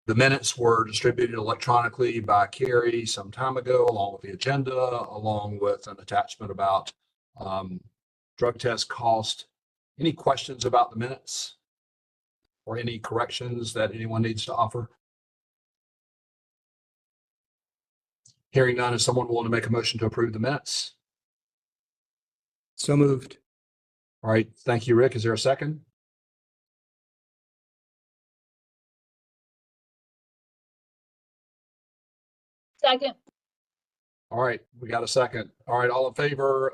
The minutes were distributed electronically by Carrie some time ago, along with the agenda, along with an attachment about drug test cost. Any questions about the minutes or any corrections that anyone needs to offer? Hearing none, is someone willing to make a motion to approve the minutes? So moved. All right, thank you, Rick. Is there a second? Second. All right, we got a second. All right, all in favor,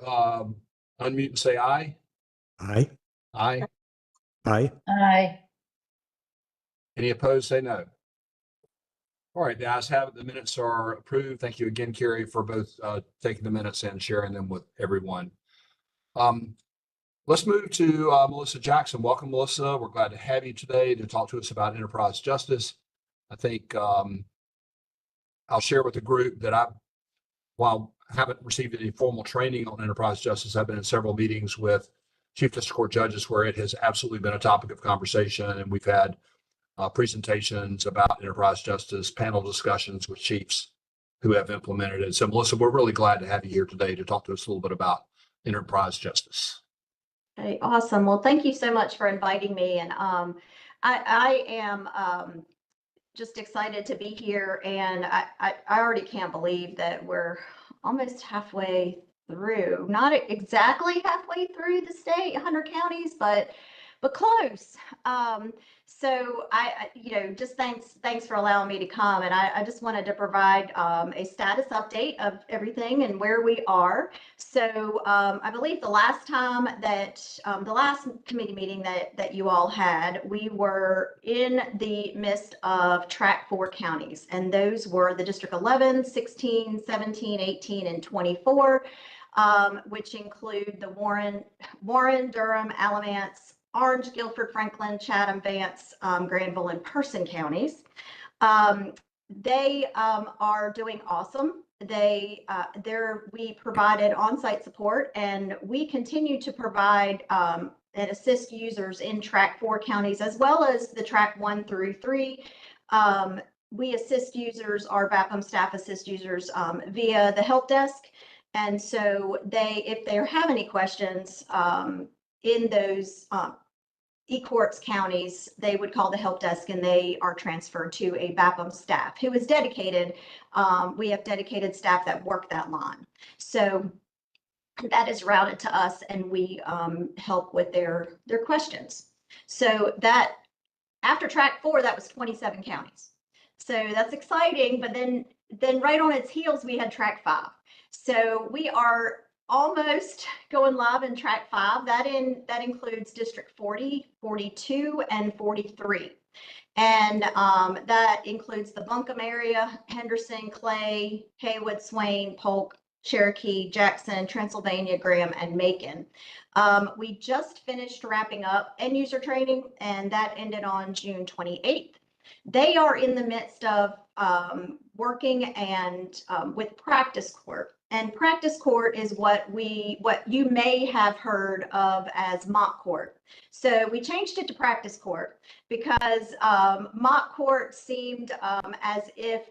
unmute and say aye. Aye. Aye. Aye. Aye. Any opposed, say no. All right, the ayes have it. The minutes are approved. Thank you again, Carrie, for both taking the minutes and sharing them with everyone. Let's move to Melissa Jackson. Welcome, Melissa. We're glad to have you today to talk to us about enterprise justice. I think I'll share with the group that while I haven't received any formal training on enterprise justice, I've been in several meetings with Chief District Court judges where it has absolutely been a topic of conversation, and we've had presentations about enterprise justice, panel discussions with chiefs who have implemented it. So, Melissa, we're really glad to have you here today to talk to us a little bit about enterprise justice. Okay, awesome. Well, thank you so much for inviting me. And I am just excited to be here. And I already can't believe that we're almost halfway through, not exactly halfway through the state, 100 counties, but close. So just thanks for allowing me to come. And I just wanted to provide a status update of everything and where we are. So I believe the last time that the last committee meeting that you all had, we were in the midst of track 4 counties, and those were the District 11, 16, 17, 18, and 24, which include the Warren, Durham, Alamance, Orange, Guilford, Franklin, Chatham, Vance, Granville, and Person counties. They are doing awesome. We provided on-site support, and we continue to provide and assist users in track 4 counties, as well as the track 1 through 3. We assist users, our BAPM staff assist users via the help desk. And so if they have any questions in those e-courts counties, they would call the help desk, and they are transferred to a BAPM staff who is dedicated. We have dedicated staff that work that line. So that is routed to us, and we help with their questions. So that after track 4, that was 27 counties. So that's exciting. But then right on its heels, we had track 5. So we are almost going live in track 5. That includes District 40, 42, and 43. And that includes the Buncombe area, Henderson, Clay, Haywood, Swain, Polk, Cherokee, Jackson, Transylvania, Graham, and Macon. We just finished wrapping up end user training, and that ended on June 28th. They are in the midst of working and with practice court. And practice court is what you may have heard of as mock court. So we changed it to practice court because mock court seemed as if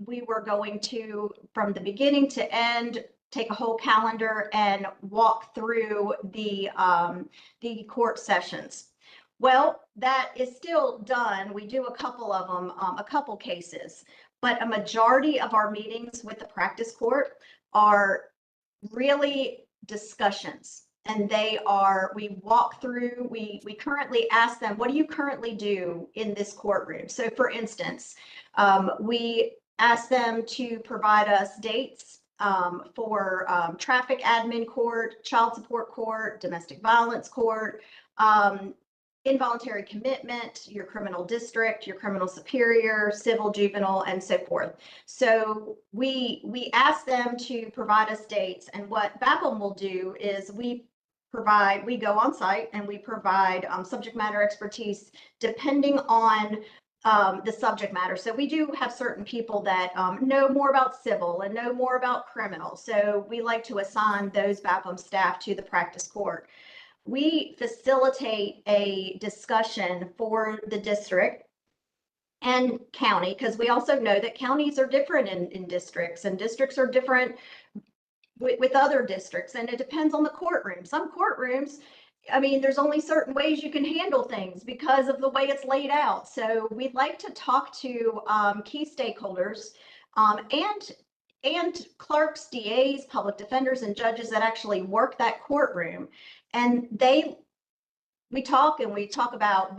we were going to, from the beginning to end, take a whole calendar and walk through the court sessions. Well, that is still done. We do a couple of them, a couple cases, but a majority of our meetings with the practice court are really discussions. And we walk through, we currently ask them, what do you currently do in this courtroom? So for instance, we ask them to provide us dates for traffic admin court, child support court, domestic violence court, involuntary commitment, your criminal district, your criminal superior, civil, juvenile, and so forth. So we ask them to provide us dates, and what BAPM will do is we go on site and we provide subject matter expertise depending on the subject matter. So we do have certain people that know more about civil and know more about criminal. So we like to assign those BAPM staff to the practice court. We facilitate a discussion for the district, and county, because we also know that counties are different in districts, and districts are different with other districts, and it depends on the courtroom. Some courtrooms, I mean, there's only certain ways you can handle things because of the way it's laid out. So we'd like to talk to key stakeholders and clerks, DAs, public defenders, and judges that actually work that courtroom. And we talk about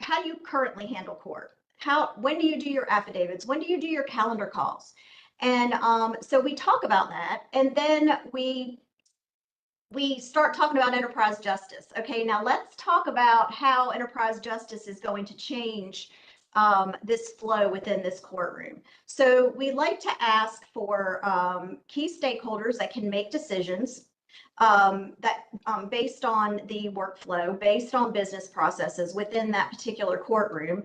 how do you currently handle court? When do you do your affidavits? When do you do your calendar calls? And so we talk about that, and then we start talking about enterprise justice. Okay, now let's talk about how enterprise justice is going to change this flow within this courtroom. So we like to ask for key stakeholders that can make decisions based on the workflow, based on business processes within that particular courtroom,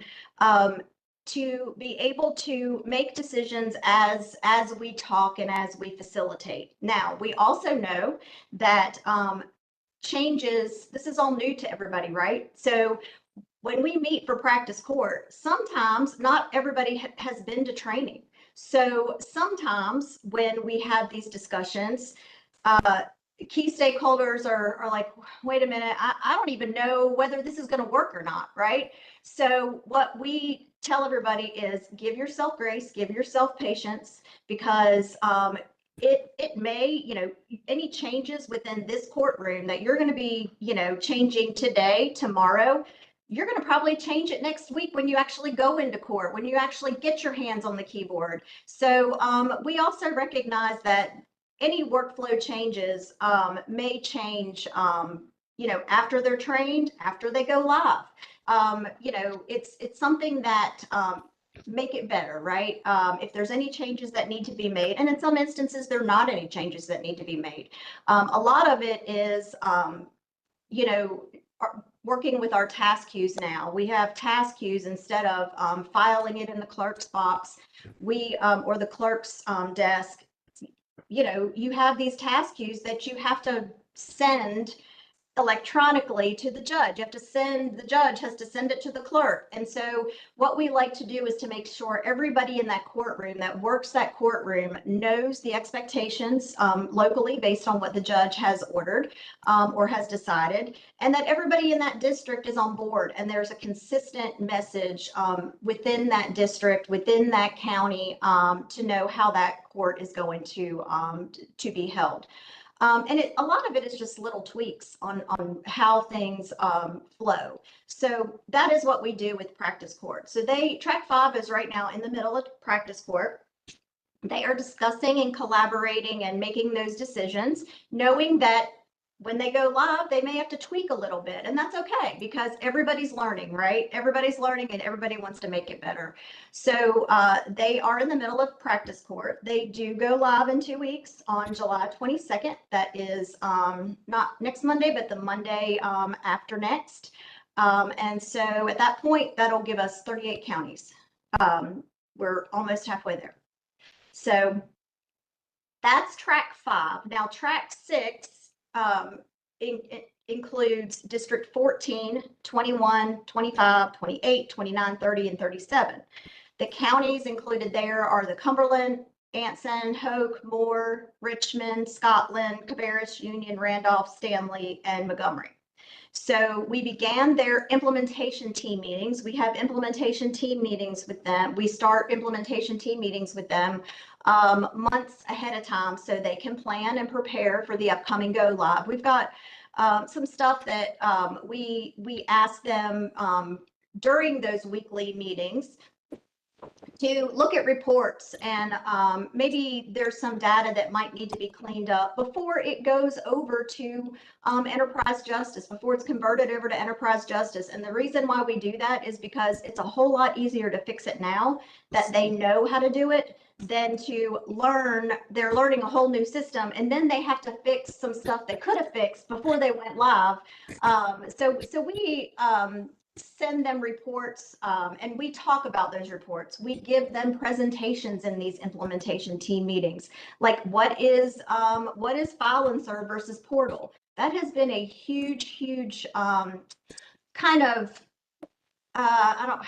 to be able to make decisions as we talk and as we facilitate. Now, we also know that changes, this is all new to everybody, right? So when we meet for practice court, sometimes not everybody has been to training. So sometimes when we have these discussions, key stakeholders are like, wait a minute, I don't even know whether this is going to work or not, right? So what we tell everybody is give yourself grace, give yourself patience, because it may, any changes within this courtroom that you're going to be, changing today, tomorrow, you're going to probably change it next week when you actually go into court, when you actually get your hands on the keyboard. So we also recognize that any workflow changes may change, after they're trained, after they go live. It's something that make it better, right? If there's any changes that need to be made, and in some instances, there are not any changes that need to be made. A lot of it is, working with our task queues now. We have task queues instead of filing it in the clerk's box, or the clerk's desk. You have these task queues that you have to send electronically to the judge. The judge has to send it to the clerk. And so what we like to do is to make sure everybody in that courtroom that works that courtroom knows the expectations locally based on what the judge has ordered or has decided, and that everybody in that district is on board and there's a consistent message within that district, within that county, to know how that court is going to be held. And a lot of it is just little tweaks on how things flow. So that is what we do with practice court. So track 5 is right now in the middle of practice court. They are discussing and collaborating and making those decisions, knowing that when they go live, they may have to tweak a little bit, and that's okay because everybody's learning, right? Everybody's learning and everybody wants to make it better. So they are in the middle of practice court. They do go live in 2 weeks on July 22nd. That is not next Monday, but the Monday after next. And so at that point, that'll give us 38 counties. We're almost halfway there. So that's track 5. Now track 6 includes District 14, 21, 25, 28, 29, 30, and 37. The counties included there are the Cumberland, Anson, Hoke, Moore, Richmond, Scotland, Cabarrus, Union, Randolph, Stanley, and Montgomery. So we began their implementation team meetings. We have implementation team meetings with them. We start implementation team meetings with them months ahead of time so they can plan and prepare for the upcoming go live. We've got some stuff that we ask them during those weekly meetings to look at reports, and maybe there's some data that might need to be cleaned up before it goes over to enterprise justice, before it's converted over to enterprise justice. And the reason why we do that is because it's a whole lot easier to fix it now that they know how to do it than to they're learning a whole new system, and then they have to fix some stuff they could have fixed before they went live. So we send them reports, and we talk about those reports. We give them presentations in these implementation team meetings, like what is file insert versus portal. That has been a huge kind of I don't,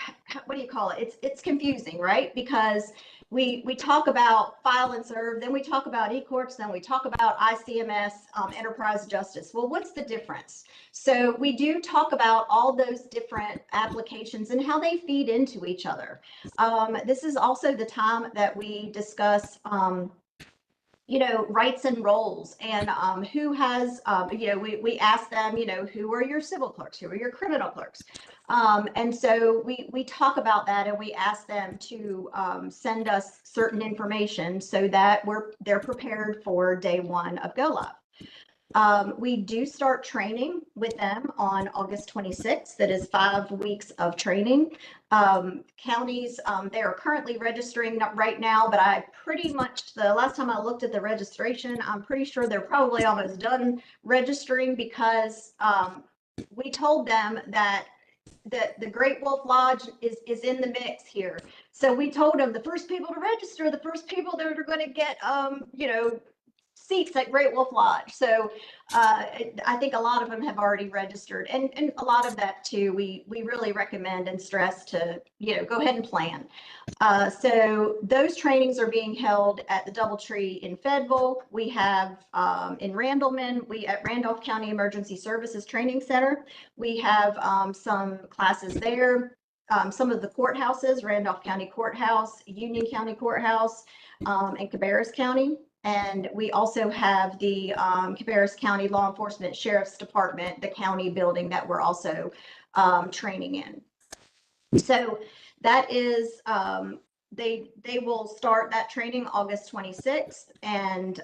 what do you call it? It's confusing, right? Because we talk about file and serve, then we talk about eCorps, then we talk about ICMS, enterprise justice. Well, what's the difference? So we do talk about all those different applications and how they feed into each other. This is also the time that we discuss rights and roles and who has, we ask them, who are your civil clerks, who are your criminal clerks. And so we talk about that and we ask them to send us certain information so that they're prepared for day one of Go Live. We do start training with them on August 26th. That is 5 weeks of training. Counties, they are currently registering right now, but I pretty much, the last time I looked at the registration, I'm pretty sure they're probably almost done registering because we told them that the Great Wolf Lodge is in the mix here. So we told them the first people to register, the first people that are going to get, seats at Great Wolf Lodge. So I think a lot of them have already registered, and a lot of that too, we really recommend and stress to, go ahead and plan. So those trainings are being held at the Doubletree in Fayetteville. We have in Randleman, at Randolph County Emergency Services Training Center, we have some classes there. Some of the courthouses, Randolph County Courthouse, Union County Courthouse, and Cabarrus County. And we also have the Cabarrus County Law Enforcement Sheriff's Department, the county building that we're also training in. So that is, they will start that training August 26th. And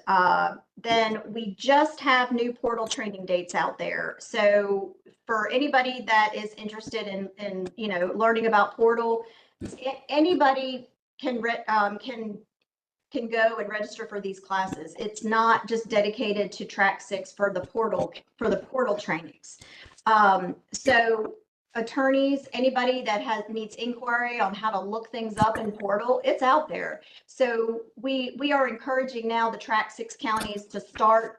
then we just have new portal training dates out there. So for anybody that is interested in learning about portal, anybody can go and register for these classes. It's not just dedicated to track 6 for the portal trainings. So attorneys, anybody that needs inquiry on how to look things up in portal, it's out there. So we are encouraging now the track 6 counties to start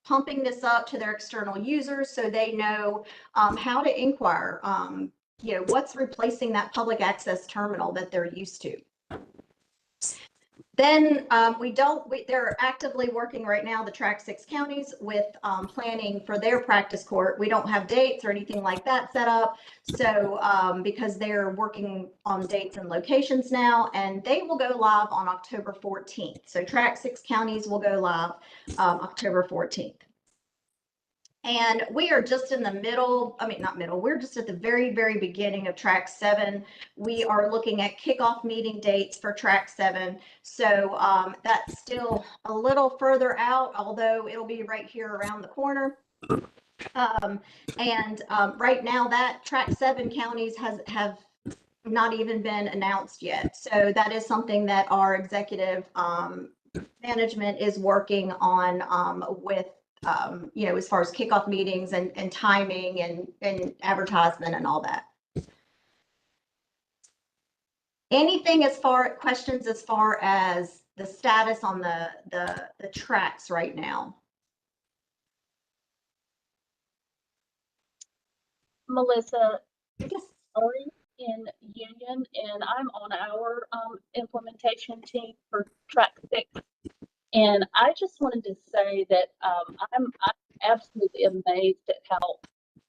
pumping this up to their external users so they know how to inquire, what's replacing that public access terminal that they're used to. Then they're actively working right now, the track 6 counties, with planning for their practice court. We don't have dates or anything like that set up. So because they're working on dates and locations now, and they will go live on October 14th. So track 6 counties will go live October 14th. And we are just in the middle, not middle, we're just at the very, very beginning of track 7. We are looking at kickoff meeting dates for track 7. So that's still a little further out, although it'll be right here around the corner. Right now that track 7 counties have not even been announced yet. So that is something that our executive management is working on with as far as kickoff meetings and timing and advertisement and all that. Anything questions as far as the status on the tracks right now? Melissa, I'm in Union and I'm on our implementation team for track 6. And I just wanted to say that I'm absolutely amazed at how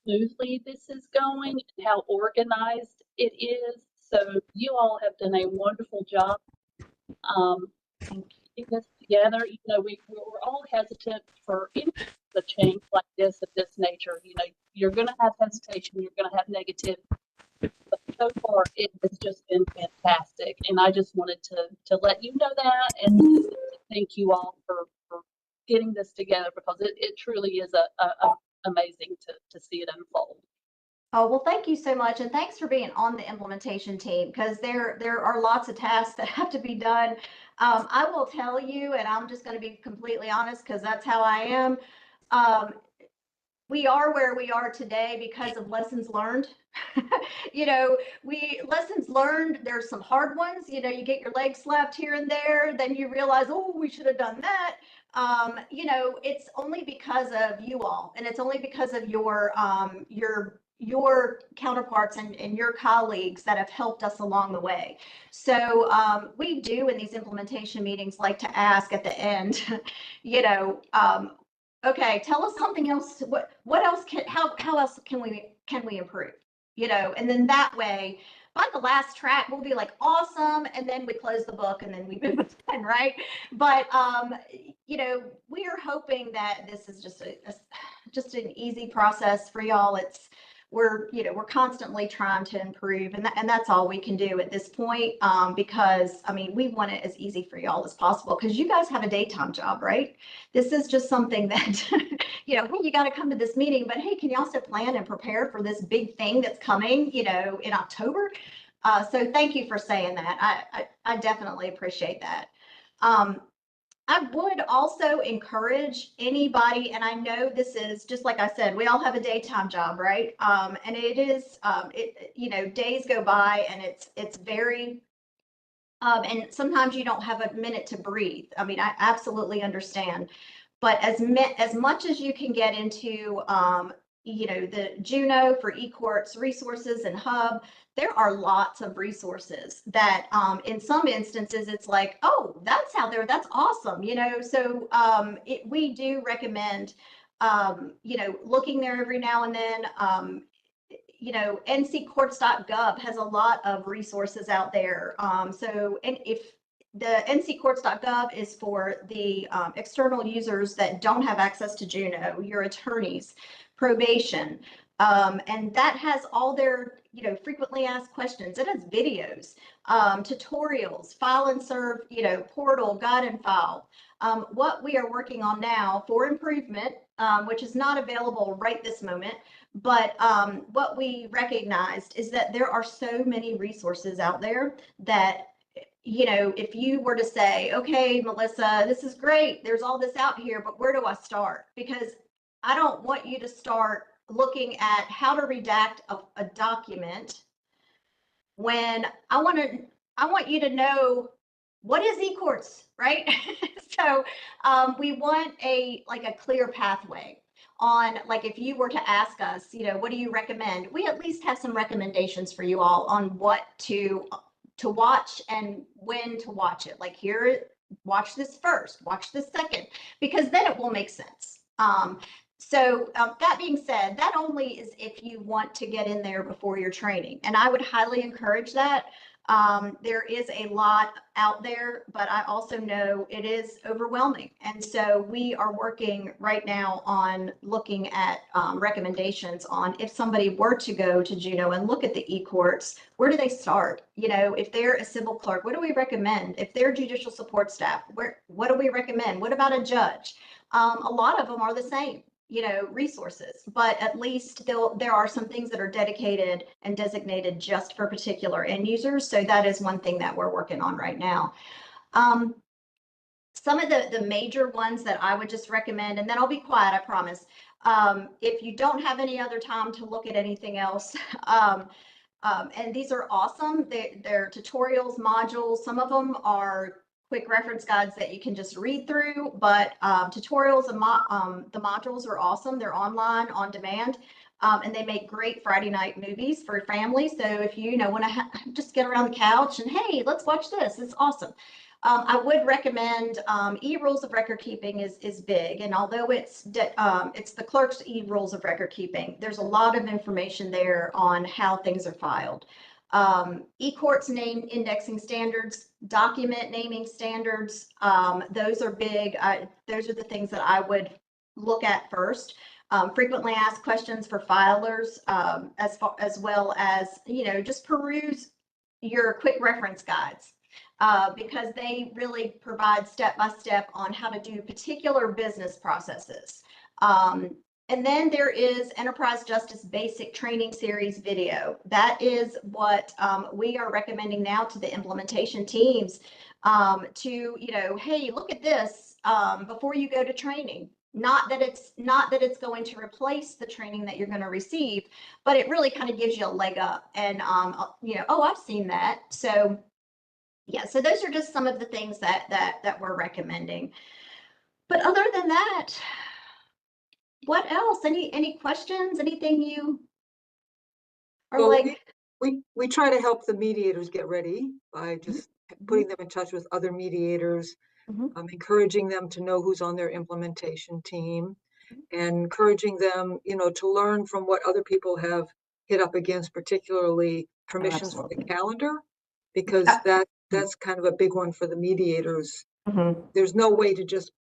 smoothly this is going and how organized it is. So you all have done a wonderful job putting this together. We're all hesitant for any a change like this of this nature. You're going to have hesitation, you're going to have negative. But so far, it has just been fantastic, and I just wanted to let you know that, and to thank you all for getting this together, because it truly is amazing to see it unfold. Oh, well, thank you so much, and thanks for being on the implementation team, because there are lots of tasks that have to be done. I will tell you, and I'm just going to be completely honest, because that's how I am. We are where we are today because of lessons learned. Lessons learned, there's some hard ones, you get your leg slapped here and there, then you realize, oh, we should have done that. It's only because of you all, and it's only because of your your counterparts and your colleagues that have helped us along the way. So we do in these implementation meetings like to ask at the end, you know, okay, tell us something else. What else how else can we improve? You know, and then that way, by the last track, we'll be like, awesome, and then we close the book and then we move on, right? But you know, we are hoping that this is just just an easy process for y'all. We're constantly trying to improve, and that's all we can do at this point, because I mean, we want it as easy for y'all as possible, because you guys have a daytime job, right? This is just something that you know, hey, you got to come to this meeting, but hey, can you also plan and prepare for this big thing that's coming, you know, in October? So thank you for saying that. I definitely appreciate that. I would also encourage anybody, and I know this is just like I said, we all have a daytime job, right? And it is, you know, days go by and it's very, and sometimes you don't have a minute to breathe. I mean, I absolutely understand. But as much as you can get into, you know, the Juno for eCourts resources and Hub, there are lots of resources that in some instances it's like, oh, that's out there, that's awesome, you know. So we do recommend, you know, looking there every now and then. You know, nccourts.gov has a lot of resources out there. So, and if the nccourts.gov is for the external users that don't have access to Juno, your attorneys, probation, and that has all their, you know, frequently asked questions. It has videos, tutorials, file and serve, you know, portal, guide and file. What we are working on now for improvement, which is not available right this moment, but what we recognized is that there are so many resources out there that, you know, if you were to say, okay, Melissa, this is great, there's all this out here, but where do I start? Because I don't want you to start looking at how to redact a document when I want you to know what is eCourts, right? So we want a clear pathway on, like, if you were to ask us, you know, what do you recommend? We at least have some recommendations for you all on what to watch and when to watch it. Like, here, watch this first, watch this second, because then it will make sense. So that being said, that only is if you want to get in there before your training, and I would highly encourage that. There is a lot out there, but I also know it is overwhelming. And so we are working right now on looking at recommendations on, if somebody were to go to Juno and look at the eCourts, where do they start? You know, if they're a civil clerk, what do we recommend? If they're judicial support staff, what do we recommend? What about a judge? A lot of them are the same, you know, resources, but at least there are some things that are dedicated and designated just for particular end users. So that is one thing that we're working on right now. Some of the major ones that I would just recommend, and then I'll be quiet, I promise. If you don't have any other time to look at anything else, and these are awesome. They're tutorials, modules. Some of them are quick reference guides that you can just read through, but tutorials and the modules are awesome. They're online, on demand, and they make great Friday night movies for families. So if you want to just get around the couch and, hey, let's watch this, it's awesome. I would recommend e-rules of record keeping is big, and although it's the clerk's e-rules of record keeping, there's a lot of information there on how things are filed. eCourts name indexing standards, document naming standards, those are big. Those are the things that I would look at first. Frequently asked questions for filers, as well as, just peruse your quick reference guides. Because they really provide step-by-step on how to do particular business processes. And then there is Enterprise Justice Basic Training Series video. That is what we are recommending now to the implementation teams to, hey, look at this before you go to training. Not that it's going to replace the training that you're going to receive, but it really kind of gives you a leg up. And oh, I've seen that. So yeah, so those are just some of the things that we're recommending. But other than that, what else? Any questions? Anything you Or Well, like, we try to help the mediators get ready by just putting them in touch with other mediators, Mhm. Encouraging them to know who's on their implementation team, and encouraging them, to learn from what other people have hit up against, particularly permissions for the absolutely. calendar, because Uh, that's kind of a big one for the mediators. Mhm. There's no way to just,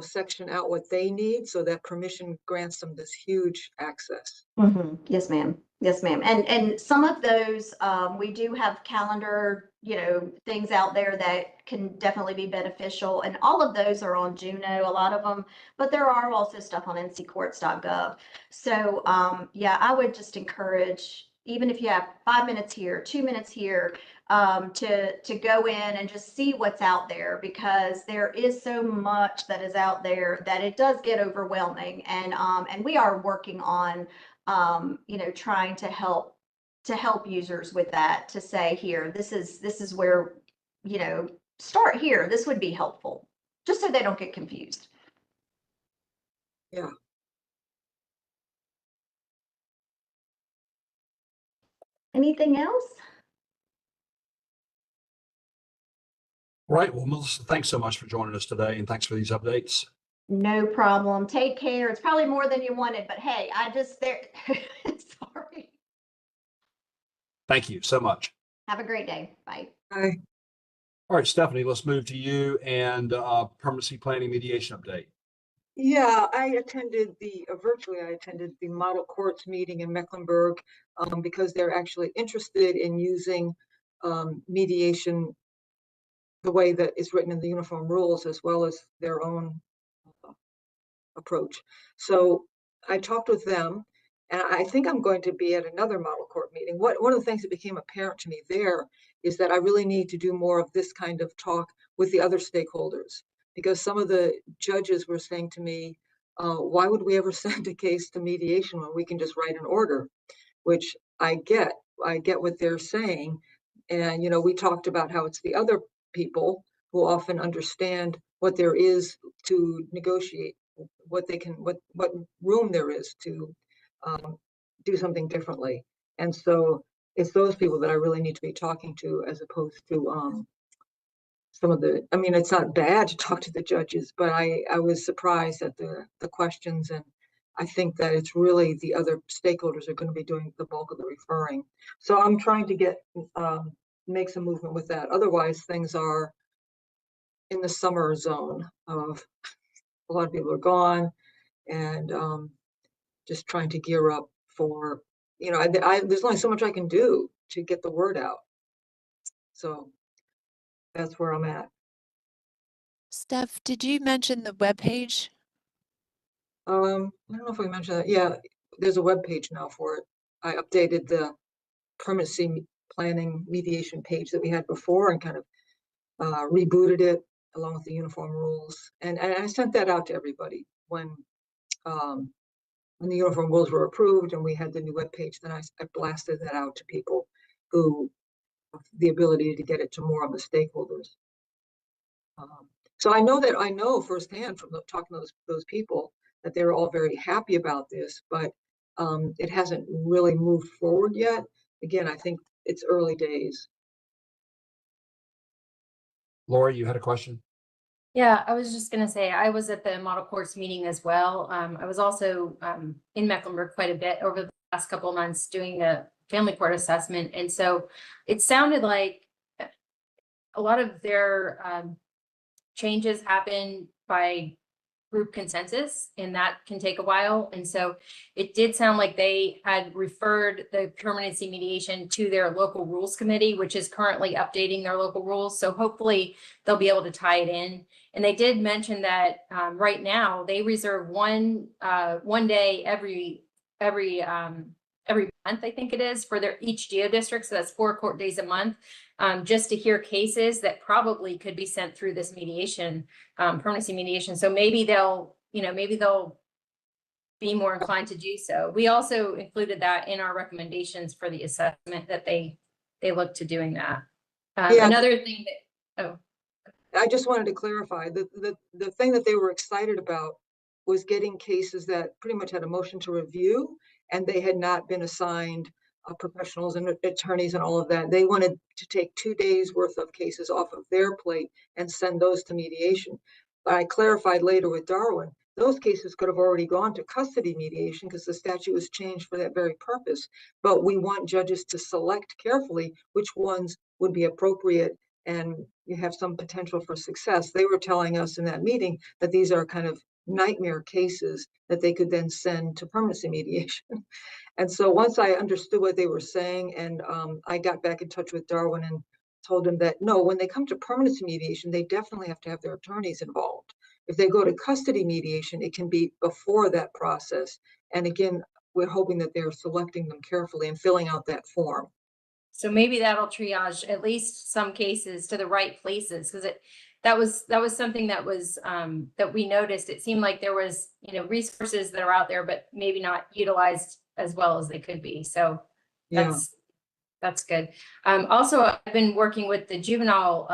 section out what they need, so that permission grants them this huge access. Yes, ma'am. Yes, ma'am. And some of those, we do have calendar, things out there that can definitely be beneficial. And all of those are on Juno, a lot of them, but there are also stuff on nccourts.gov. So, yeah, I would just encourage, even if you have 5 minutes here, 2 minutes here, to go in and just see what's out there, because there is so much that is out there that it does get overwhelming. And we are working on trying to help users with that, to say, here, this is where, start here. This would be helpful, just so they don't get confused. Yeah. Anything else? Right. Well, Melissa, thanks so much for joining us today, and thanks for these updates. No problem. Take care. It's probably more than you wanted, but hey, I just there. Sorry. Thank you so much. Have a great day. Bye. Hi. All right, Stephanie, let's move to you and permanency planning mediation update. Yeah, I attended virtually, I attended the model courts meeting in Mecklenburg, because they're actually interested in using mediation the way that is written in the uniform rules, as well as their own approach. So I talked with them, and I think I'm going to be at another model court meeting. One of the things that became apparent to me there is that I really need to do more of this kind of talk with the other stakeholders, because some of the judges were saying to me, why would we ever send a case to mediation when we can just write an order? Which I get what they're saying. And, we talked about how it's the other people who often understand what there is to negotiate, what room there is to do something differently. And so it's those people that I really need to be talking to, as opposed to some of the, I mean, it's not bad to talk to the judges, but I was surprised at the questions. And I think that it's really the other stakeholders are going to be doing the bulk of the referring. So I'm trying to make some movement with that. Otherwise, things are in the summer zone of a lot of people are gone, and just trying to gear up for, there's only so much I can do to get the word out. So that's where I'm at. Steph, did you mention the webpage? I don't know if we mentioned that. Yeah, there's a web page now for it. I updated the permanency planning mediation page that we had before, and kind of rebooted it along with the uniform rules. And I sent that out to everybody when the uniform rules were approved and we had the new web page. Then I blasted that out to people who have the ability to get it to more of the stakeholders. So I know firsthand from talking to those people that they're all very happy about this, but it hasn't really moved forward yet. Again, I think it's early days. Lori, you had a question? Yeah, I was just going to say, I was at the model courts meeting as well. I was also in Mecklenburg quite a bit over the last couple of months doing a family court assessment. And so it sounded like a lot of their changes happen by group consensus, and that can take a while. And so it did sound like they had referred the permanency mediation to their local rules committee, which is currently updating their local rules. So hopefully they'll be able to tie it in. And they did mention that right now they reserve one day every month, I think it is, for each geo district. So that's 4 court days a month, just to hear cases that probably could be sent through this mediation, permanency mediation. So maybe they'll be more inclined to do so. We also included that in our recommendations for the assessment, that they look to doing that. Yeah. Another thing that, I just wanted to clarify that the thing that they were excited about was getting cases that pretty much had a motion to review, and they had not been assigned professionals and attorneys and all of that. They wanted to take 2 days worth of cases off of their plate and send those to mediation. But I clarified later with Darwin, those cases could have already gone to custody mediation because the statute was changed for that very purpose. But we want judges to select carefully which ones would be appropriate and you have some potential for success. They were telling us in that meeting that these are kind of nightmare cases that they could then send to permanency mediation. And so once I understood what they were saying, and I got back in touch with Darwin and told him that no, when they come to permanency mediation, they definitely have to have their attorneys involved. If they go to custody mediation, it can be before that process. And again, we're hoping that they're selecting them carefully and filling out that form. So maybe that'll triage at least some cases to the right places, because that was something that was that we noticed. It seemed like there was, resources that are out there, but maybe not utilized as well as they could be. So Yeah. that's good. Also, I've been working with the juvenile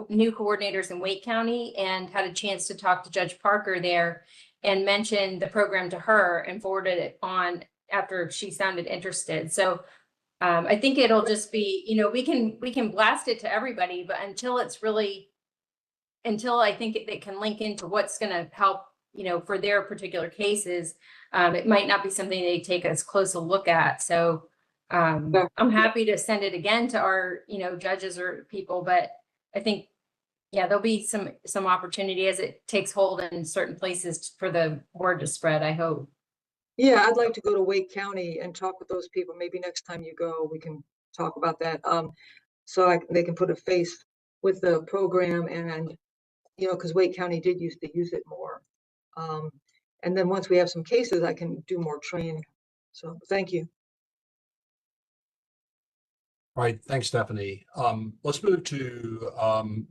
new coordinators in Wake County and had a chance to talk to Judge Parker there and mentioned the program to her and forwarded it on after she sounded interested. So I think it'll just be, we can blast it to everybody, but until I think it can link into what's going to help, for their particular cases, it might not be something they take as close a look at. So I'm happy to send it again to our, judges or people, but I think, there'll be some opportunity as it takes hold in certain places for the word to spread, I hope. Yeah, I'd like to go to Wake County and talk with those people. Maybe next time you go, we can talk about that. So they can put a face with the program and, because Wake County did used to use it more. And then once we have some cases, I can do more training. So thank you. All right, thanks, Stephanie. Let's move to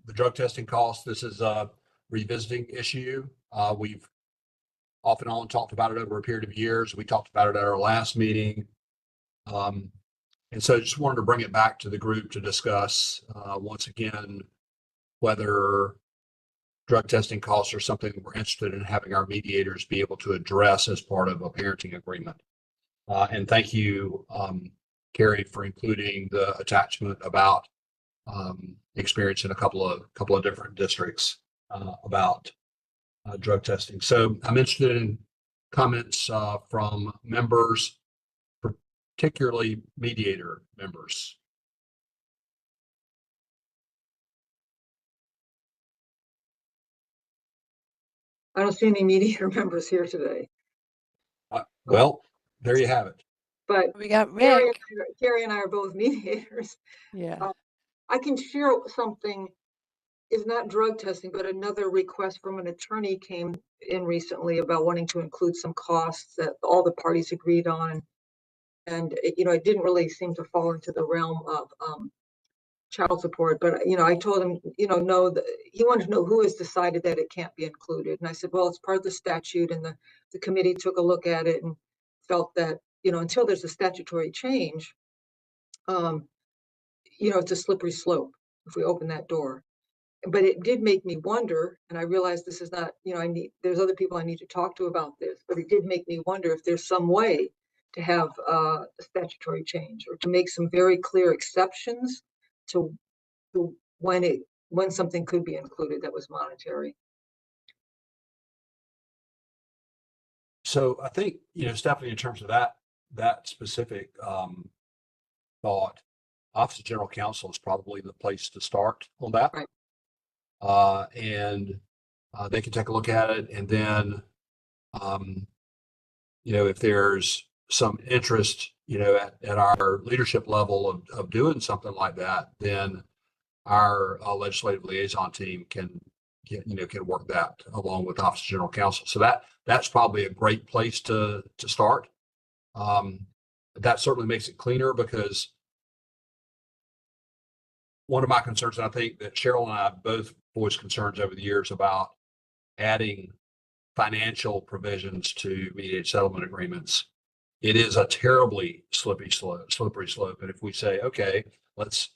the drug testing costs. This is a revisiting issue. We've off and on talked about it over a period of years. We talked about it at our last meeting. And so I just wanted to bring it back to the group to discuss once again whether drug testing costs are something we're interested in having our mediators be able to address as part of a parenting agreement. And thank you, Carrie, for including the attachment about experience in a couple of different districts about drug testing. So I'm interested in comments from members, particularly mediator members. I don't see any mediator members here today, Well, there you have it. but We got Carrie Rick. Carrie and I are both mediators. Yeah. I can share something. Is not drug testing, but another request from an attorney came in recently about wanting to include some costs that all the parties agreed on. And, it didn't really seem to fall into the realm of child support, but, I told him, no, he wanted to know who has decided that it can't be included. And I said, well, it's part of the statute, and the committee took a look at it and felt that, until there's a statutory change, it's a slippery slope if we open that door. But it did make me wonder, and I realized this is not, there's other people I need to talk to about this, but it did make me wonder if there's some way to have a statutory change or to make some very clear exceptions to when something could be included that was monetary. So I think, Stephanie, in terms of that specific thought, Office of General Counsel is probably the place to start on that. Right. And they can take a look at it. And then, if there's some interest, at our leadership level of doing something like that, then our legislative liaison team can work that along with Office of General Counsel. So that's probably a great place to start. That certainly makes it cleaner, because one of my concerns, and I think that Cheryl and I both voiced concerns over the years about adding financial provisions to mediated settlement agreements. It is a terribly slippery slope. And if we say, okay, let's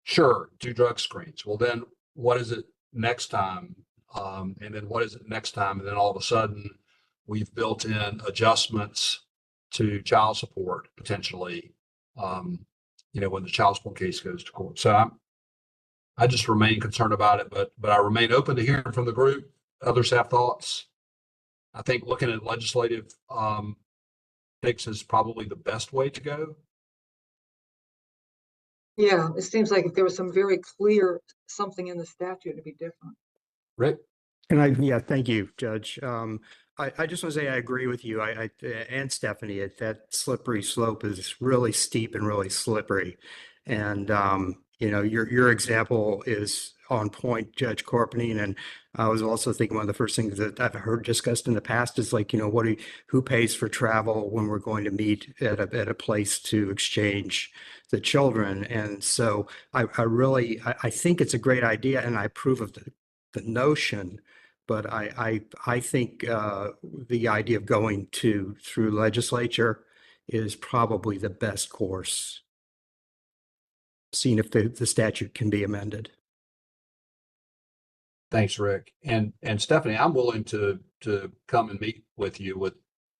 do drug screens. Well, then what is it next time? And then what is it next time? And then all of a sudden we've built in adjustments to child support potentially, when the child support case goes to court. So I just remain concerned about it, but I remain open to hearing from the group. Others have thoughts. I think looking at legislative fix is probably the best way to go. Yeah, it seems like if there was some very clear something in the statute, it'd be different. Rick? Yeah, thank you, Judge. I just want to say I agree with you. And Stephanie, that slippery slope is really steep and really slippery. And, your example is on point, Judge Corpening. And I was also thinking one of the first things that I've heard discussed in the past is like, who pays for travel when we're going to meet at a place to exchange the children. And so I think it's a great idea, and I approve of the notion. But I think the idea of going through legislature is probably the best course, seeing if the statute can be amended. Thanks, Rick. And Stephanie, I'm willing to come and meet with you with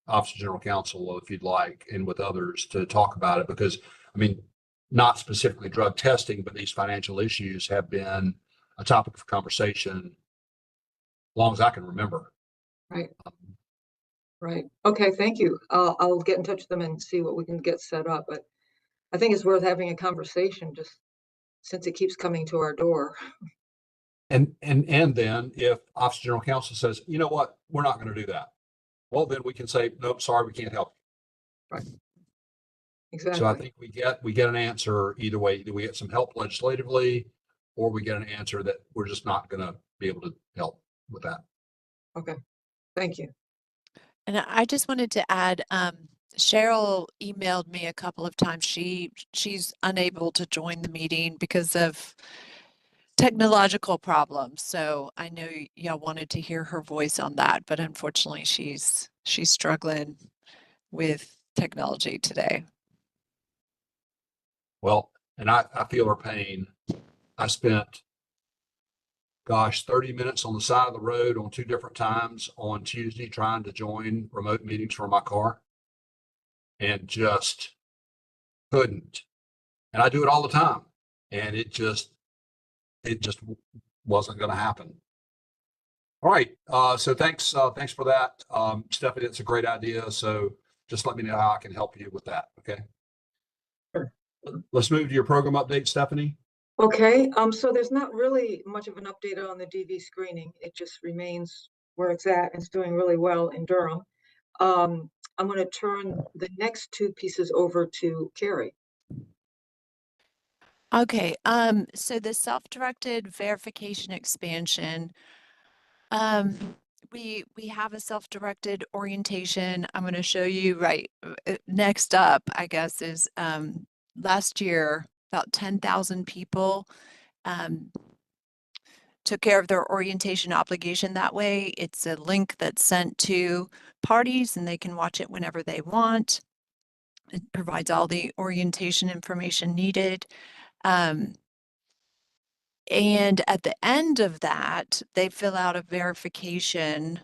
Office of General Counsel if you'd like, and with others to talk about it, because not specifically drug testing, but these financial issues have been a topic of conversation as long as I can remember. Right. Right. Okay, thank you. I'll get in touch with them and see what we can get set up, but I think it's worth having a conversation just since it keeps coming to our door. And then if Office of General Counsel says, you know what, we're not going to do that, well, then we can say, nope, sorry, we can't help you. Right. Exactly. So I think we get an answer either way. Either we get some help legislatively, or we get an answer that we're just not going to be able to help with that. Okay. Thank you. And I just wanted to add, Cheryl emailed me a couple of times. She's unable to join the meeting because of technological problems. So I know y'all wanted to hear her voice on that, but unfortunately she's struggling with technology today. Well, and I feel her pain. I spent, 30 minutes on the side of the road on 2 different times on Tuesday trying to join remote meetings from my car, and just couldn't. And I do it all the time, and it just wasn't going to happen. All right. So thanks for that. Stephanie, it's a great idea. So just let me know how I can help you with that. Okay. Sure. Let's move to your program update, Stephanie. Okay, so there's not really much of an update on the DV screening. It just remains where it's at. It's doing really well in Durham. I'm going to turn the next 2 pieces over to Carrie. Okay, so the self-directed verification expansion, we have a self-directed orientation. I'm going to show you next up, I guess, is last year about 10,000 people took care of their orientation obligation that way. It's a link that's sent to parties and they can watch it whenever they want. It provides all the orientation information needed. And at the end of that, they fill out a verification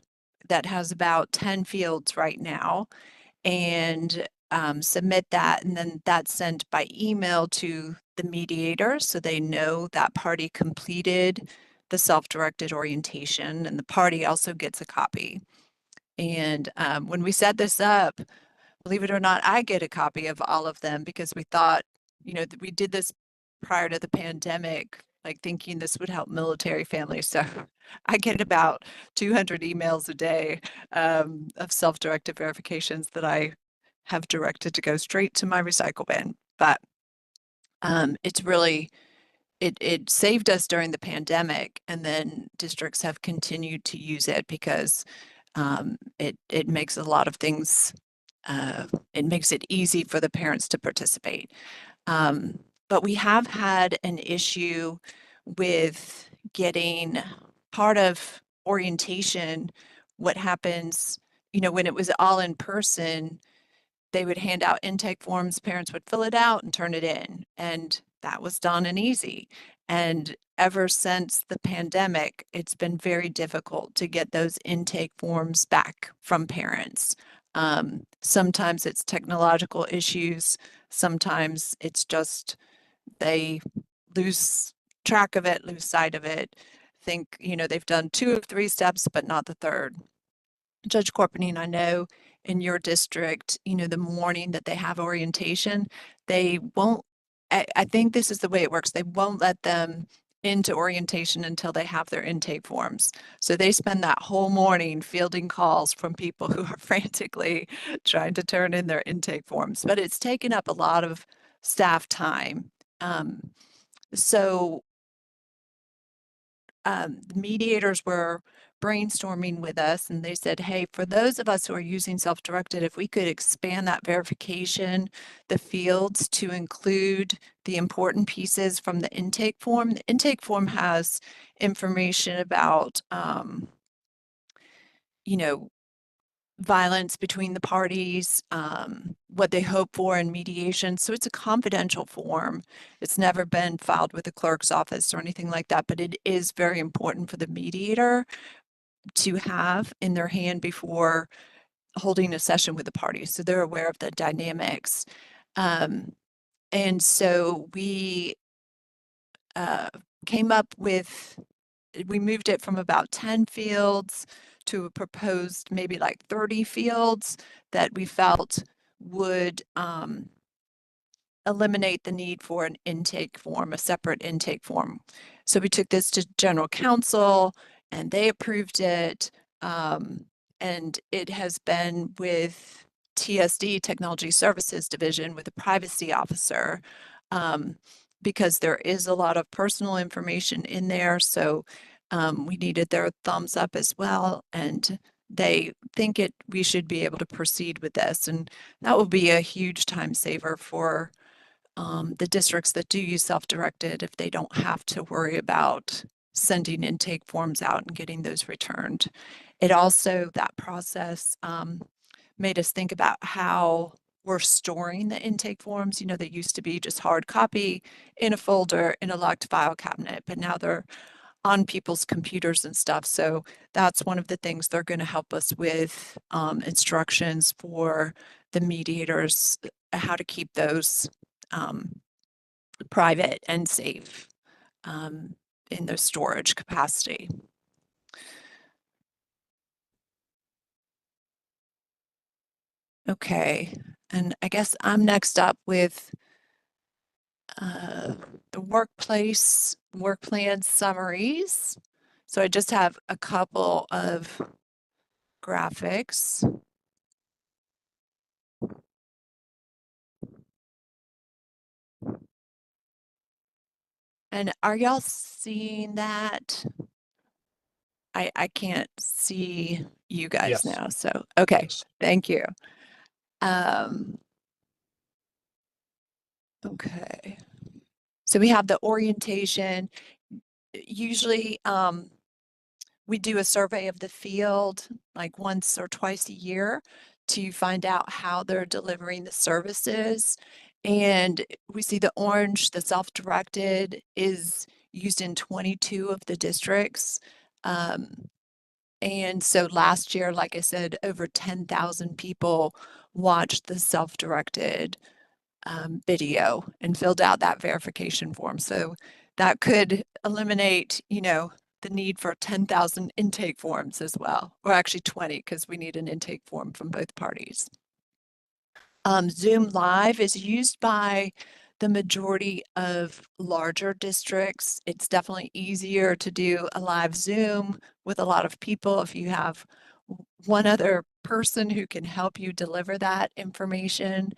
that has about 10 fields right now, and submit that. And then that's sent by email to the mediator, so they know that party completed the self-directed orientation, and the party also gets a copy. And when we set this up, believe it or not, I get a copy of all of them, because we thought, that we did this prior to the pandemic, like thinking this would help military families. So I get about 200 emails a day of self-directed verifications that I have directed to go straight to my recycle bin. But it's really, it saved us during the pandemic, and then districts have continued to use it because it makes a lot of things, it makes it easy for the parents to participate. But we have had an issue with getting part of orientation. What happens, when it was all in person, they would hand out intake forms, parents would fill it out and turn it in, and that was done and easy. And ever since the pandemic, it's been very difficult to get those intake forms back from parents. Sometimes it's technological issues. Sometimes it's just they lose track of it, lose sight of it, think, they've done 2 of 3 steps, but not the third. Judge Corpenine, I know in your district, the morning that they have orientation, they won't, I think this is the way it works. They won't let them into orientation until they have their intake forms. So they spend that whole morning fielding calls from people who are frantically trying to turn in their intake forms, but it's taken up a lot of staff time. So the mediators were brainstorming with us and they said, hey, for those of us who are using self-directed, if we could expand that verification, the fields to include the important pieces from the intake form. The intake form has information about, violence between the parties, what they hope for in mediation. So it's a confidential form. It's never been filed with the clerk's office or anything like that, but it is very important for the mediator to have in their hand before holding a session with the parties. So they're aware of the dynamics. And so we came up with, we moved it from about 10 fields to a proposed maybe like 30 fields that we felt would eliminate the need for an intake form, a separate intake form. So we took this to general counsel and they approved it. And it has been with TSD, Technology Services Division, with a privacy officer, because there is a lot of personal information in there. So we needed their thumbs up as well. And they think we should be able to proceed with this. And that will be a huge time saver for the districts that do use self-directed if they don't have to worry about sending intake forms out and getting those returned. It also, that process made us think about how we're storing the intake forms. They used to be just hard copy in a folder in a locked file cabinet, but now they're on people's computers and stuff. So that's one of the things they're going to help us with, instructions for the mediators, how to keep those private and safe in their storage capacity. Okay, and I guess I'm next up with the work plan summaries. So I just have a couple of graphics. And are y'all seeing that? I can't see you guys Yes. now, so okay, Yes. thank you. Okay. So we have the orientation. Usually we do a survey of the field like once or twice a year to find out how they're delivering the services. And we see the orange, the self-directed, is used in 22 of the districts. And so last year, like I said, over 10,000 people watched the self-directed video and filled out that verification form. So that could eliminate, the need for 10,000 intake forms as well, or actually 20, because we need an intake form from both parties. Zoom Live is used by the majority of larger districts. It's definitely easier to do a live Zoom with a lot of people if you have one other person who can help you deliver that information.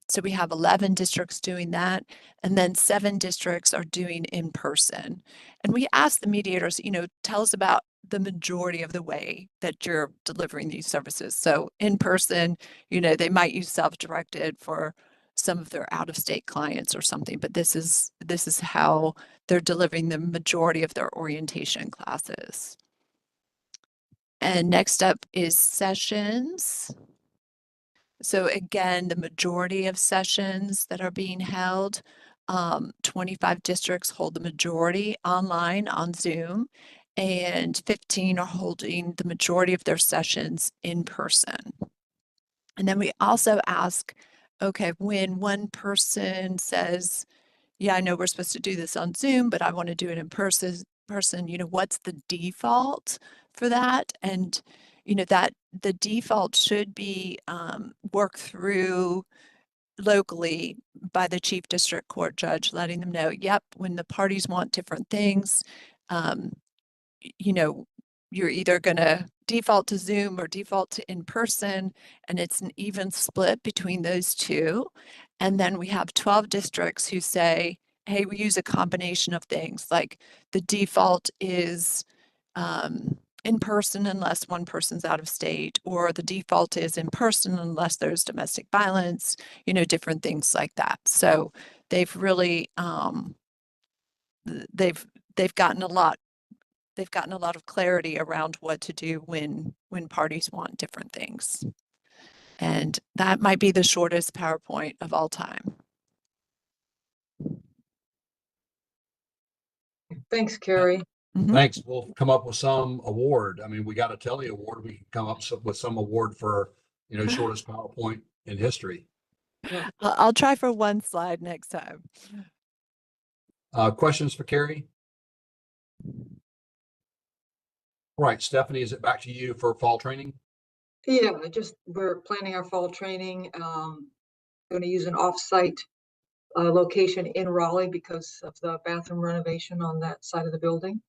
So we have 11 districts doing that, and then 7 districts are doing in person. And we ask the mediators, tell us about the majority of the way that you're delivering these services. So in person, they might use self-directed for some of their out-of-state clients or something, but this is how they're delivering the majority of their orientation classes. And next up is sessions. So again, the majority of sessions that are being held, 25 districts hold the majority online on Zoom, and 15 are holding the majority of their sessions in person. And then we also ask, okay, when one person says, yeah, I know we're supposed to do this on Zoom, but I want to do it in person, what's the default for that? And, that the default should be worked through locally by the chief district court judge, letting them know, yep, when the parties want different things, um, you're either going to default to Zoom or default to in person, and it's an even split between those two. And then we have 12 districts who say, hey, we use a combination of things, like the default is in person unless one person's out of state, or the default is in person unless there's domestic violence, different things like that. So they've really they've gotten a lot of clarity around what to do when parties want different things. And that might be the shortest PowerPoint of all time. Thanks, Carrie. Mhm. Thanks. We'll come up with some award. I mean, we got a Telly Award. We can come up with some award for, shortest PowerPoint in history. I'll try for one slide next time. Questions for Carrie? All right, Stephanie, is it back to you for fall training? Yeah, we're planning our fall training. Going to use an off-site location in Raleigh because of the bathroom renovation on that side of the building.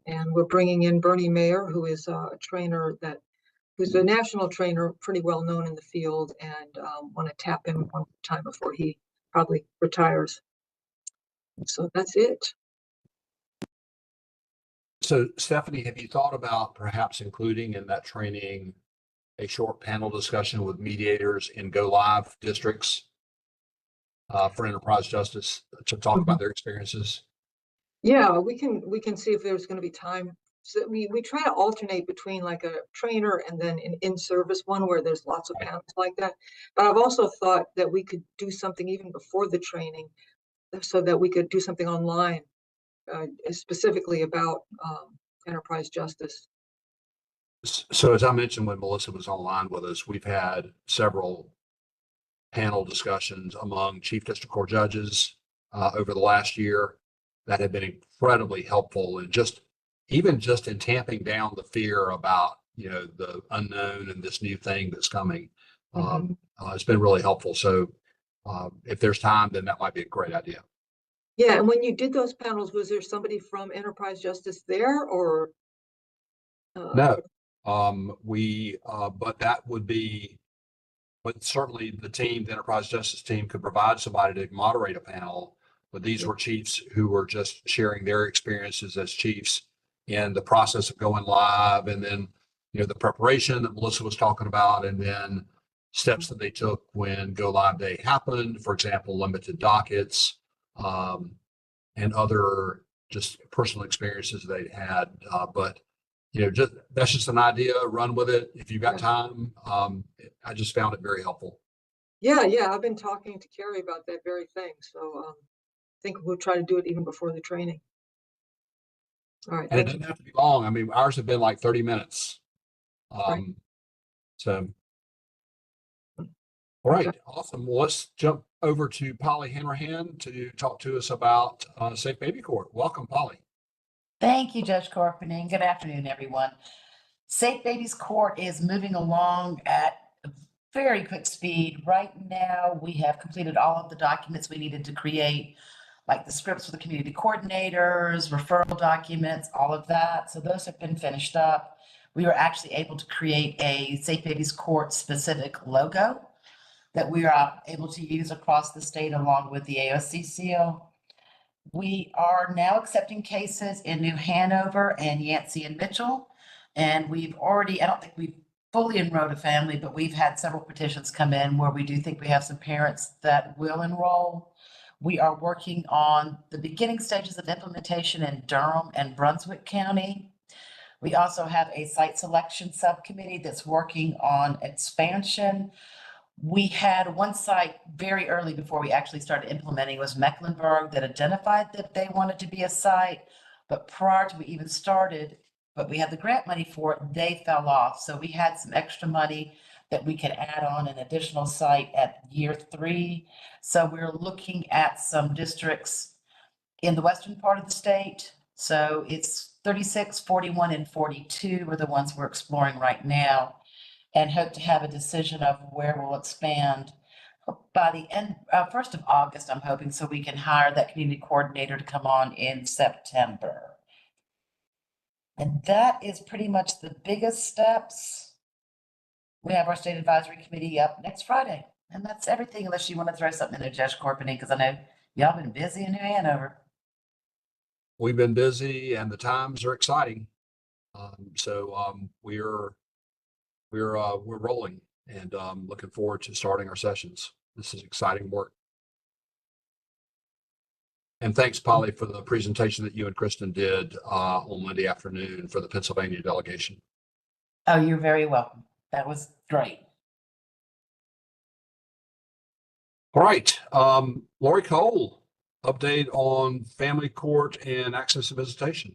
And we're bringing in Bernie Mayer, who is a trainer who's a national trainer, pretty well known in the field, and want to tap him one time before he probably retires. So that's it. So Stephanie, have you thought about perhaps including in that training a short panel discussion with mediators in Go Live districts for enterprise justice to talk about their experiences? Yeah, we can see if there's going to be time. So we try to alternate between like a trainer and then an in-service one where there's lots of panels like that. But I've also thought that we could do something even before the training so that we could do something online specifically about enterprise justice. So as I mentioned, when Melissa was online with us, we've had several panel discussions among chief district court judges over the last year that have been incredibly helpful and even just in tamping down the fear about, the unknown and this new thing that's coming. It's been really helpful. So if there's time, then that might be a great idea. Yeah, and when you did those panels, was there somebody from enterprise justice there or? No, but certainly the enterprise justice team could provide somebody to moderate a panel, but these were chiefs who were just sharing their experiences as chiefs in the process of going live, and then, the preparation that Melissa was talking about, and then steps that they took when go live day happened, for example, limited dockets, and other just personal experiences they'd had. But that's just an idea. Run with it if you've got time. I just found it very helpful. Yeah, I've been talking to Carrie about that very thing. So I think we'll try to do it even before the training. All right. And it doesn't have to be long. I mean, ours have been like 30 minutes. Right. So, all right, awesome. Well, let's jump over to Polly Hanrahan to talk to us about Safe Baby Court. Welcome, Polly. Thank you, Judge Corpening. Good afternoon, everyone. Safe Babies Court is moving along at a very quick speed. Right now, we have completed all of the documents we needed to create, like the scripts for the community coordinators, referral documents, all of that. So those have been finished up. We were actually able to create a Safe Babies Court specific logo that we are able to use across the state along with the AOC seal. We are now accepting cases in New Hanover and Yancey and Mitchell. And we've already, I don't think we've fully enrolled a family, but we've had several petitions come in where we do think we have some parents that will enroll. We are working on the beginning stages of implementation in Durham and Brunswick County. We also have a site selection subcommittee that's working on expansion. We had one site very early before we actually started implementing was Mecklenburg that identified that they wanted to be a site, but prior to we even started, but we had the grant money for it, they fell off. So we had some extra money that we could add on an additional site at year 3. So we're looking at some districts in the western part of the state. So it's 36, 41, and 42 are the ones we're exploring right now, and hope to have a decision of where we'll expand by the end, 1st of August, I'm hoping, so we can hire that community coordinator to come on in September. And that is pretty much the biggest steps. We have our state advisory committee up next Friday, and that's everything, unless you want to throw something in there, Judge Corpening, because I know y'all been busy in New Hanover. We've been busy and the times are exciting. We're rolling and looking forward to starting our sessions. This is exciting work. And thanks, Polly, for the presentation that you and Kristen did on Monday afternoon for the Pennsylvania delegation. Oh, you're very welcome. That was great. All right, Lori Cole, update on family court and access to visitation.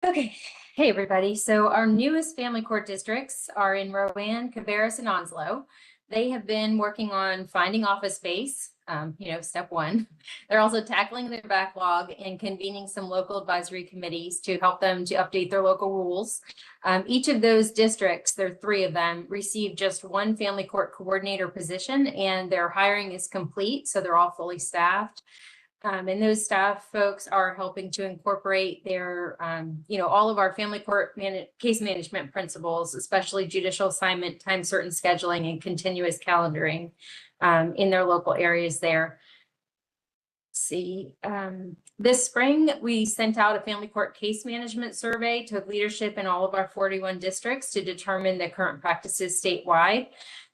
Okay, hey everybody. So our newest family court districts are in Rowan, Cabarrus, and Onslow. They have been working on finding office space, step 1. They're also tackling their backlog and convening some local advisory committees to help them to update their local rules. Each of those districts, there are 3 of them, received just 1 family court coordinator position, and their hiring is complete, so they're all fully staffed. And those staff folks are helping to incorporate their, all of our family court case management principles, especially judicial assignment, time certain scheduling, and continuous calendaring in their local areas there. Let's see, this spring, we sent out a family court case management survey to leadership in all of our 41 districts to determine the current practices statewide.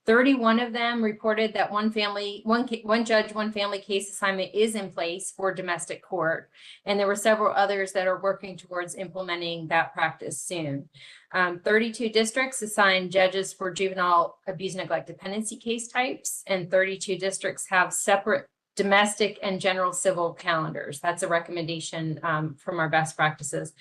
31 of them reported that one judge, one family case assignment is in place for domestic court. And there were several others that are working towards implementing that practice soon. 32 districts assigned judges for juvenile abuse, neglect, dependency case types, and 32 districts have separate domestic and general civil calendars. That's a recommendation from our best practices.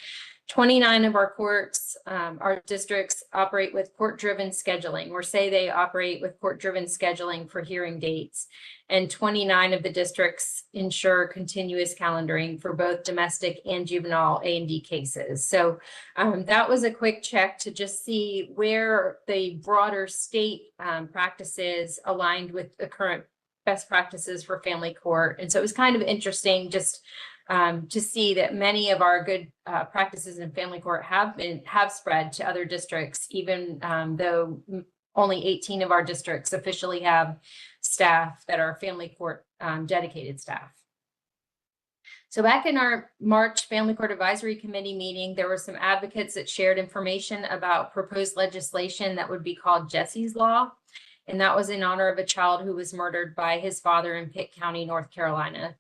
29 of our courts, our districts operate with court-driven scheduling, or say they operate with court-driven scheduling for hearing dates. And 29 of the districts ensure continuous calendaring for both domestic and juvenile A&D cases. So that was a quick check to just see where the broader state practices aligned with the current best practices for family court. And so it was kind of interesting just to see that many of our good practices in family court have spread to other districts, even though only 18 of our districts officially have staff that are family court dedicated staff. So back in our March Family Court Advisory Committee meeting, there were some advocates that shared information about proposed legislation that would be called Jesse's Law. And that was in honor of a child who was murdered by his father in Pitt County, North Carolina.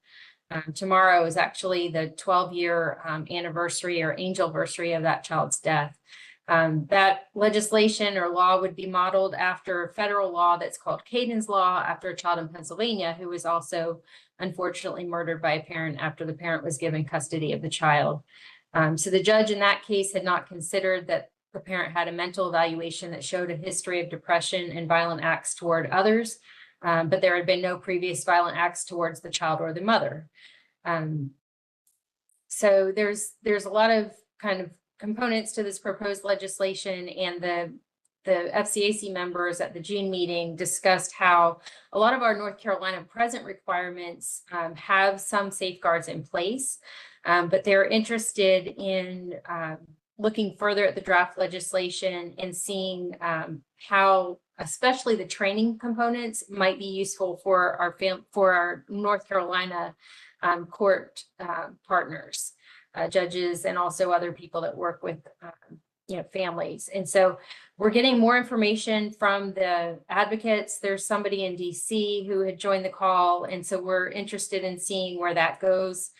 Tomorrow is actually the 12-year anniversary or angelversary of that child's death. That legislation or law would be modeled after a federal law that's called Caden's Law, after a child in Pennsylvania who was also unfortunately murdered by a parent after the parent was given custody of the child. So the judge in that case had not considered that the parent had a mental evaluation that showed a history of depression and violent acts toward others, but there had been no previous violent acts towards the child or the mother. So there's a lot of kind of components to this proposed legislation, and the FCAC members at the June meeting discussed how a lot of our North Carolina present requirements have some safeguards in place, but they're interested in looking further at the draft legislation and seeing how especially the training components might be useful for our North Carolina court partners, judges, and also other people that work with families. And so we're getting more information from the advocates. There's somebody in DC who had joined the call, and so we're interested in seeing where that goes.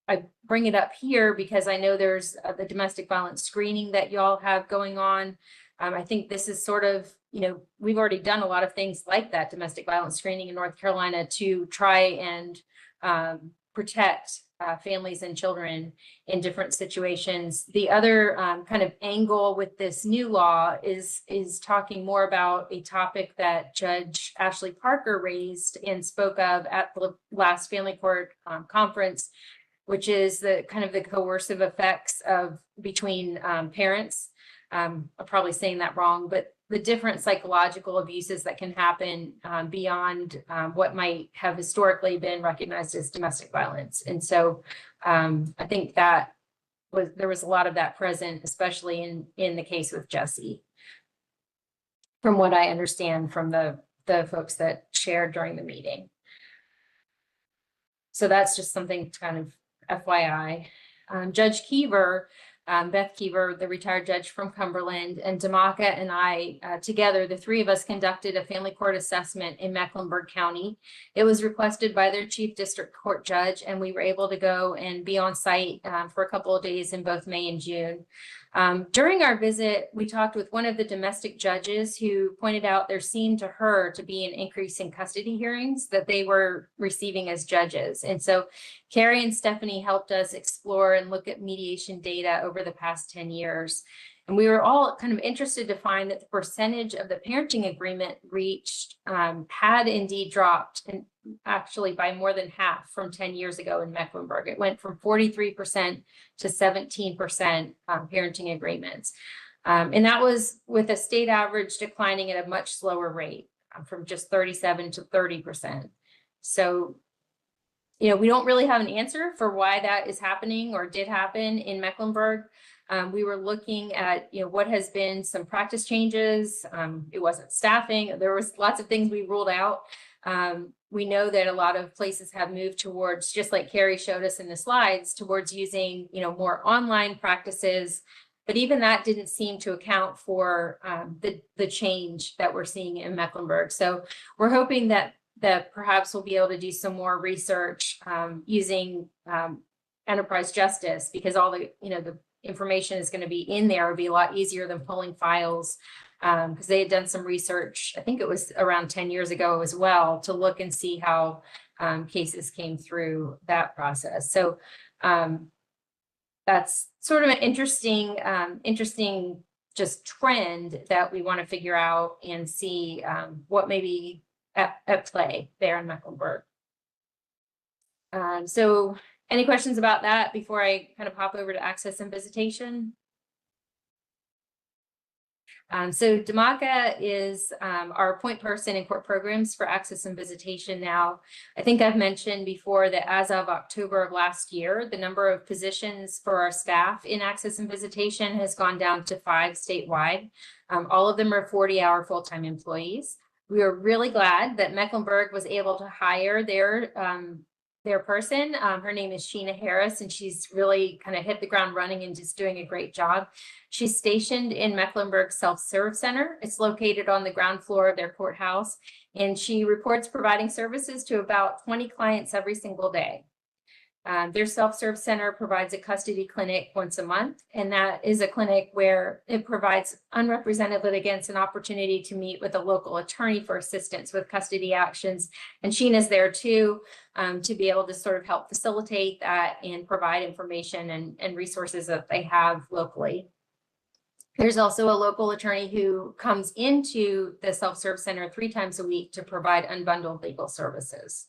I bring it up here because I know there's the domestic violence screening that y'all have going on. I think this is sort of, we've already done a lot of things like that domestic violence screening in North Carolina to try and protect families and children in different situations. The other kind of angle with this new law is talking more about a topic that Judge Ashley Parker raised and spoke of at the last family court conference, which is the kind of the coercive effects of between parents. I'm probably saying that wrong, but the different psychological abuses that can happen beyond what might have historically been recognized as domestic violence. And so I think that there was a lot of that present, especially in the case with Jesse, from what I understand from the folks that shared during the meeting. So that's just something to kind of FYI. Judge Keever, Beth Keever, the retired judge from Cumberland, and Damaka and I, together, the three of us conducted a family court assessment in Mecklenburg County. It was requested by their chief district court judge, and we were able to go and be on site for a couple of days in both May and June. During our visit, we talked with one of the domestic judges who pointed out there seemed to her to be an increase in custody hearings that they were receiving as judges. And so Carrie and Stephanie helped us explore and look at mediation data over the past 10 years. And we were all kind of interested to find that the percentage of the parenting agreement reached had indeed dropped, and actually by more than half from 10 years ago in Mecklenburg. It went from 43% to 17% parenting agreements. And that was with a state average declining at a much slower rate from just 37 to 30%. So, you know, we don't really have an answer for why that is happening or did happen in Mecklenburg. We were looking at, you know, what has been some practice changes. It wasn't staffing. There was lots of things we ruled out. We know that a lot of places have moved towards, just like Carrie showed us in the slides, towards using, you know, more online practices. But even that didn't seem to account for the change that we're seeing in Mecklenburg. So we're hoping that perhaps we'll be able to do some more research using enterprise justice, because all the, you know, the information is going to be in there. It'll be a lot easier than pulling files, because they had done some research, I think it was around 10 years ago as well, to look and see how cases came through that process. So that's sort of an interesting just trend that we want to figure out and see what may be at play there in Mecklenburg. So any questions about that before I kind of hop over to access and visitation? So Damaka is our point person in court programs for access and visitation now. I think I've mentioned before that as of October of last year, the number of positions for our staff in access and visitation has gone down to 5 statewide. All of them are 40-hour full-time employees. We are really glad that Mecklenburg was able to hire their person. Her name is Sheena Harris, and she's really kind of hit the ground running and just doing a great job. She's stationed in Mecklenburg Self-Serve Center. It's located on the ground floor of their courthouse, and she reports providing services to about 20 clients every single day. Their self-serve center provides a custody clinic once a month, and that is a clinic where it provides unrepresented litigants an opportunity to meet with a local attorney for assistance with custody actions. And Sheena's there too, to be able to sort of help facilitate that and provide information and resources that they have locally. There's also a local attorney who comes into the self-serve center 3 times a week to provide unbundled legal services.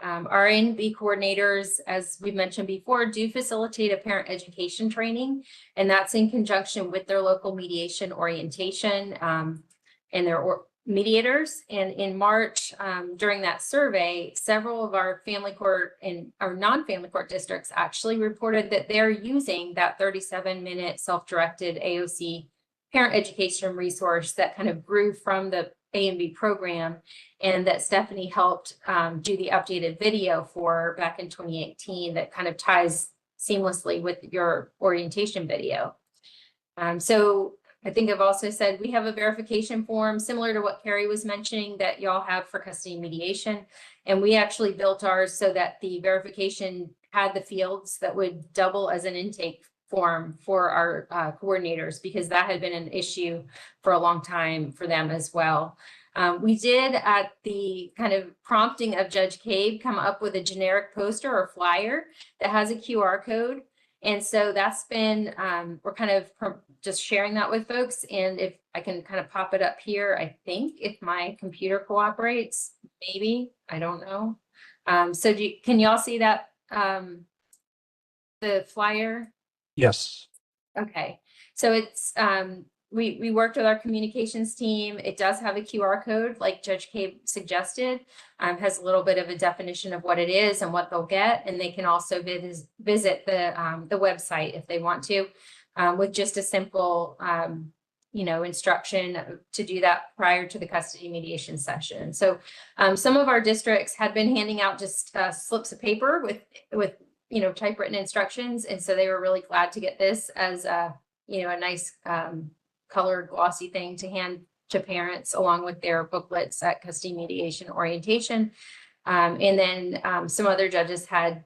Our A&B coordinators, as we mentioned before, do facilitate a parent education training, and that's in conjunction with their local mediation orientation and their mediators. And in March, during that survey, several of our family court and our non-family court districts actually reported that they're using that 37-minute self-directed AOC parent education resource that kind of grew from the A&B program, and that Stephanie helped do the updated video for back in 2018 that kind of ties seamlessly with your orientation video. So I think I've also said we have a verification form similar to what Carrie was mentioning that y'all have for custody mediation. And we actually built ours so that the verification had the fields that would double as an intake form for our coordinators, because that had been an issue for a long time for them as well. We did, at the kind of prompting of Judge Cabe, come up with a generic poster or flyer that has a QR code. And so that's been, we're kind of just sharing that with folks. And if I can kind of pop it up here, I think if my computer cooperates, maybe, I don't know. So can y'all see that, the flyer? Yes. Okay, so it's, we worked with our communications team. It does have a QR code, like Judge Cabe suggested, has a little bit of a definition of what it is and what they'll get. And they can also visit the website if they want to, with just a simple, instruction to do that prior to the custody mediation session. So some of our districts had been handing out just slips of paper with typewritten instructions. And so they were really glad to get this as a nice colored glossy thing to hand to parents along with their booklets at custody mediation orientation. And then some other judges had,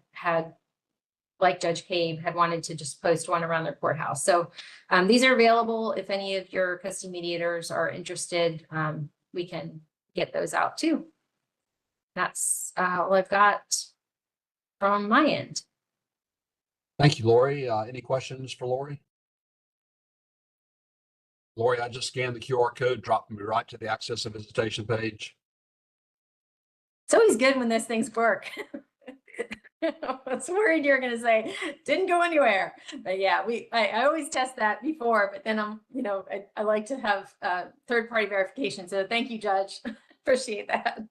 like Judge Cabe, had wanted to just post one around their courthouse. So these are available if any of your custody mediators are interested. We can get those out too. That's all I've got from my end. Thank you, Lori. Any questions for Lori? Lori, I just scanned the QR code, dropped me right to the access and visitation page. It's always good when those things work. I was worried you were going to say didn't go anywhere, but yeah, I always test that before, but then I like to have third-party verification. So thank you, Judge. Appreciate that.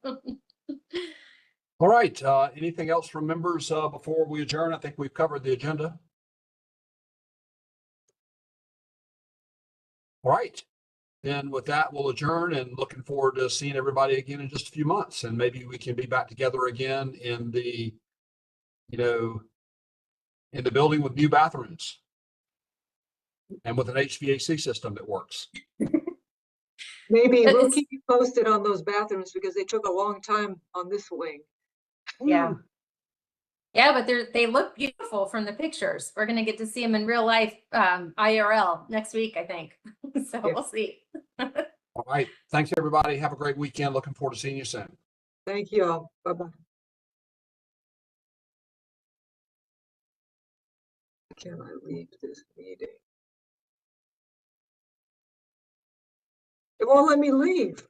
All right. Anything else from members before we adjourn? I think we've covered the agenda. All right. Then with that, we'll adjourn, and looking forward to seeing everybody again in just a few months. And maybe we can be back together again in the, in the building with new bathrooms and with an HVAC system that works. Maybe But we'll it's- keep you posted on those bathrooms because they took a long time on this wing. Yeah. Yeah, but they look beautiful from the pictures. We're going to get to see them in real life, IRL next week, I think. So Yeah. we'll see. All right. Thanks, everybody. Have a great weekend. Looking forward to seeing you soon. Thank you all. Bye-bye. Can I leave this meeting? It won't let me leave.